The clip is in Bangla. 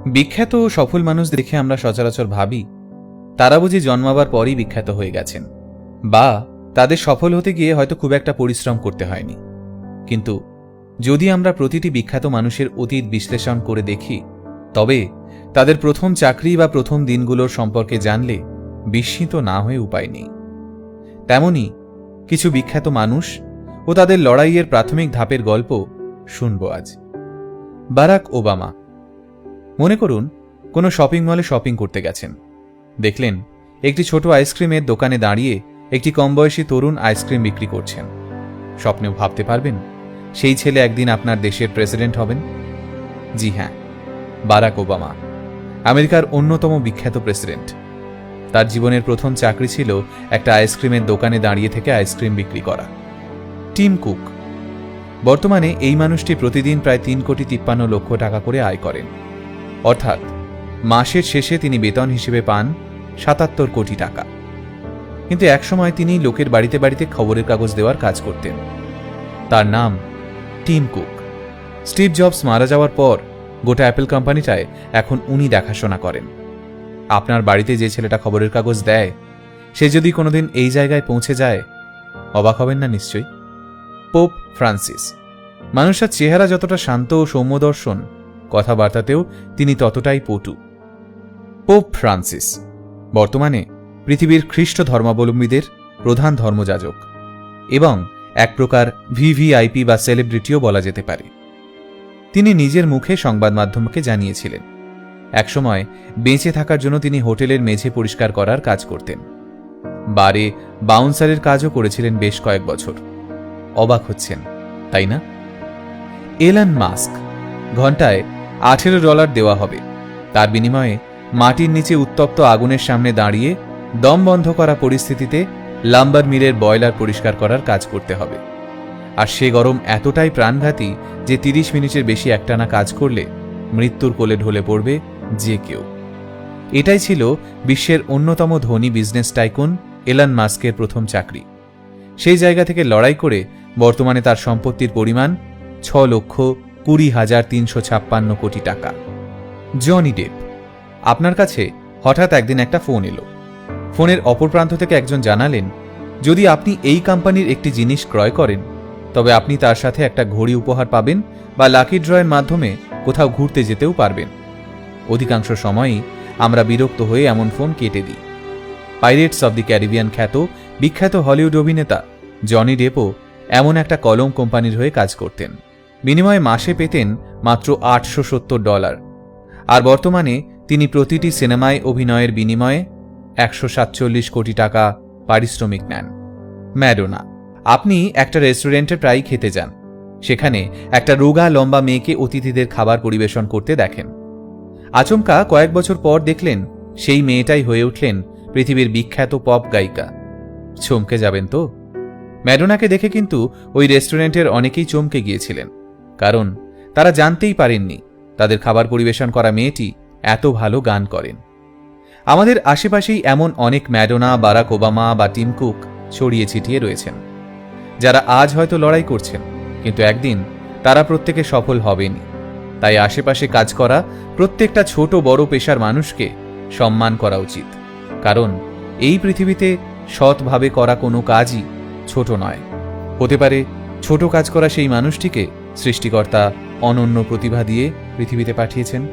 বিখ্যাত ও সফল মানুষ দেখে আমরা সচরাচর ভাবি তারা বুঝি জন্মাবার পরই বিখ্যাত হয়ে গেছেন, বা তাদের সফল হতে গিয়ে হয়তো খুব একটা পরিশ্রম করতে হয়নি। কিন্তু যদি আমরা প্রতিটি বিখ্যাত মানুষের অতীত বিশ্লেষণ করে দেখি, তবে তাদের প্রথম চাকরি বা প্রথম দিনগুলোর সম্পর্কে জানলে বিস্মিত না হয়ে উপায় নেই। তেমনি কিছু বিখ্যাত মানুষ ও তাদের লড়াইয়ের প্রাথমিক ধাপের গল্প শুনব আজ। Barack Obama. মনে করুন কোনো শপিং মলে শপিং করতে গেছেন। দেখলেন একটি ছোট আইসক্রিমের দোকানে দাঁড়িয়ে একটি কমবয়সী তরুণ আইসক্রিম বিক্রি করছেন। স্বপ্নেও ভাবতে পারবেন সেই ছেলে একদিন আপনার দেশের প্রেসিডেন্ট হবেন? জি হ্যাঁ, বারাক ওবামা, আমেরিকার অন্যতম বিখ্যাত প্রেসিডেন্ট। তার জীবনের প্রথম চাকরি ছিল একটা আইসক্রিমের দোকানে দাঁড়িয়ে থেকে আইসক্রিম বিক্রি করা। Tim Cook. বর্তমানে এই মানুষটি প্রতিদিন প্রায় 3,53,00,000 টাকা করে আয় করেন, অর্থাৎ মাসের শেষে তিনি বেতন হিসেবে পান 77 কোটি টাকা। কিন্তু একসময় তিনি লোকের বাড়িতে বাড়িতে খবরের কাগজ দেওয়ার কাজ করতেন। তার নাম টিম কুক। স্টিভ জবস মারা যাওয়ার পর গোটা অ্যাপল কোম্পানিটায় এখন উনি দেখাশোনা করেন। আপনার বাড়িতে যে ছেলেটা খবরের কাগজ দেয়, সে যদি কোনোদিন এই জায়গায় পৌঁছে যায়, অবাক হবেন না নিশ্চয়ই। Pope Francis. মানুষের চেহারা যতটা শান্ত ও সৌম্যদর্শন, কথাবার্তাতেও তিনি ততটাই পটু। পোপ ফ্রান্সিস বর্তমানে পৃথিবীর খ্রিস্ট ধর্মাবলম্বীদের প্রধান ধর্মযাজক এবং এক প্রকার ভিভিআইপি বা সেলিব্রিটিও বলা যেতে পারে। তিনি নিজের মুখে সংবাদ মাধ্যমকে জানিয়েছিলেন একসময় বেঁচে থাকার জন্য তিনি হোটেলের মেঝে পরিষ্কার করার কাজ করতেন। বারে বাউন্সারের কাজও করেছিলেন বেশ কয়েক বছর। অবাক হচ্ছেন, তাই না? Elon Musk. ঘন্টায় $18 দেওয়া হবে, তার বিনিময়ে মাটির নিচে উত্তপ্ত আগুনের সামনে দাঁড়িয়ে দম বন্ধ করা পরিস্থিতিতে লাম্বার মিলের বয়লার পরিষ্কার করার কাজ করতে হবে। আর সে গরম এতটাই প্রাণঘাতী যে 30 মিনিটের বেশি একটানা কাজ করলে মৃত্যুর কোলে ঢলে পড়বে যে কেউ। এটাই ছিল বিশ্বের অন্যতম ধনী বিজনেস টাইকুন এলন মাস্কের প্রথম চাকরি। সেই জায়গা থেকে লড়াই করে বর্তমানে তার সম্পত্তির পরিমাণ 6,20,356 কোটি টাকা। Johnny Depp. আপনার কাছে হঠাৎ একদিন একটা ফোন এলো। ফোনের অপর প্রান্ত থেকে একজন জানালেন, যদি আপনি এই কোম্পানির একটি জিনিস ক্রয় করেন, তবে আপনি তার সাথে একটা ঘড়ি উপহার পাবেন বা লাকি ড্রয়ের মাধ্যমে কোথাও ঘুরতে যেতেও পারবেন। অধিকাংশ সময়ই আমরা বিরক্ত হয়ে এমন ফোন কেটে দিই। পাইরেটস অব দি ক্যারিবিয়ান খ্যাত বিখ্যাত হলিউড অভিনেতা জনি ডেপও এমন একটা কলম কোম্পানির হয়ে কাজ করতেন। বিনিময়ে মাসে পেতেন মাত্র $870, আর বর্তমানে তিনি প্রতিটি সিনেমায় অভিনয়ের বিনিময়ে 147 কোটি টাকা পারিশ্রমিক নেন। ম্যাডোনা। আপনি একটা রেস্টুরেন্টে প্রায় খেতে যান, সেখানে একটা রোগা লম্বা মেয়েকে অতিথিদের খাবার পরিবেশন করতে দেখেন। আচমকা কয়েক বছর পর দেখলেন সেই মেয়েটাই হয়ে উঠলেন পৃথিবীর বিখ্যাত পপ গায়িকা। চমকে যাবেন তো? ম্যাডোনাকে দেখে কিন্তু ওই রেস্টুরেন্টের অনেকেই চমকে গিয়েছিলেন, কারণ তারা জানতেই পারেননি তাদের খাবার পরিবেশন করা মেয়েটি এত ভালো গান করেন। আমাদের আশেপাশেই এমন অনেক ম্যাডোনা, বারাক ওবামা বা টিম কুক ছড়িয়ে ছিটিয়ে রয়েছেন, যারা আজ হয়তো লড়াই করছেন, কিন্তু একদিন তারা প্রত্যেকে সফল হবেনি। তাই আশেপাশে কাজ করা প্রত্যেকটা ছোট বড় পেশার মানুষকে সম্মান করা উচিত, কারণ এই পৃথিবীতে সৎভাবে করা কোনো কাজই ছোট নয়। হতে পারে ছোট কাজ করা সেই মানুষটিকে সৃষ্টিকর্তা অনন্য প্রতিভা দিয়ে পৃথিবীতে পাঠিয়েছেন।